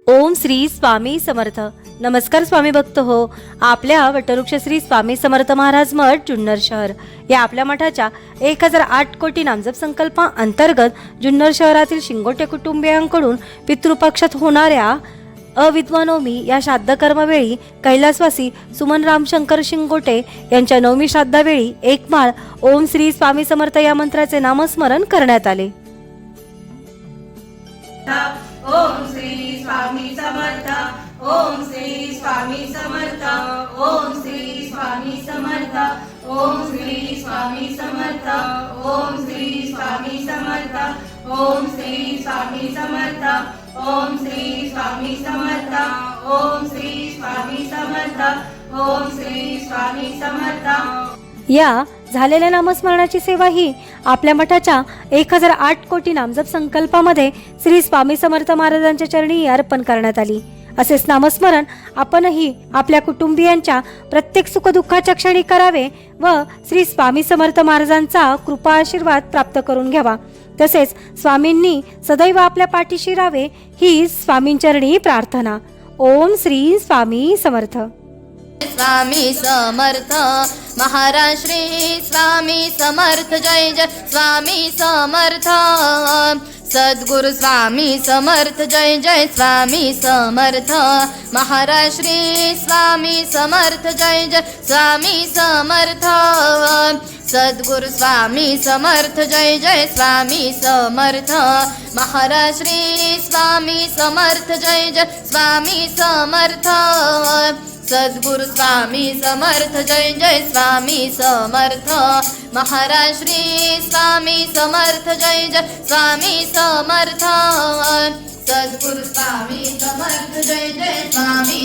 ओम श्री स्वामी समर्थ. नमस्कार स्वामी भक्त हो. आपल्या वटवृक्ष श्री स्वामी समर्थ महाराज मठ जुन्नर शहर या आपल्या मठाच्या 1008 कोटी नामजप संकल्पा अंतर्गत जुन्नर शहरातील शिंगोटे कुटुंबियांकडून पितृपक्षात होणाऱ्या अविद्वानोमी या श्राद्ध कर्मवेळी कैलासवासी सुमन रामशंकर शिंगोटे यांच्या नवमी श्राद्धावेळी एक माळ ओम श्री स्वामी समर्थ या मंत्राचे नामस्मरण करण्यात आले. ओम श्री स्वामी समर्थ. ओम श्री स्वामी समर्थ. ओम श्री स्वामी समर्थ. ओम श्री स्वामी समर्थ. ओम श्री स्वामी समर्थ. ओम श्री स्वामी समर्थ. ओम श्री स्वामी समर्थ. ओम श्री स्वामी समर्थ. ओम श्री स्वामी समर्थ. या झालेल्या नामस्मरणाची सेवा ही आपल्या मठाच्या 1008 कोटी नामजप संकल्पामध्ये श्री स्वामी समर्थ महाराजांच्या चरणी अर्पण करण्यात आली. असेच नामस्मरण आपणही आपल्या कुटुंबियांच्या प्रत्येक सुखदुःखाच्या क्षणी करावे व श्री स्वामी समर्थ महाराजांचा कृपा आशीर्वाद प्राप्त करून घ्यावा. तसेच स्वामींनी सदैव आपल्या पाठीशी राहावे ही स्वामींचरणी प्रार्थना. ओम श्री स्वामी समर्थ. स्वामी समर्थ महाराज श्री स्वामी समर्थ. जय जय स्वामी समर्थ. सद्गुरु स्वामी समर्थ. जय जय स्वामी समर्थ महाराज श्री स्वामी समर्थ. जय जय स्वामी समर्थ. सद्गुरु स्वामी समर्थ. जय जय स्वामी समर्थ महाराज श्री स्वामी समर्थ. जय जय स्वामी समर्थ. सद्गुरु स्वामी समर्थ. जय जय स्वामी समर्थ महाराज श्री स्वामी समर्थ. जय जय स्वामी समर्थ. सद्गुरु स्वामी समर्थ. जय जय स्वामी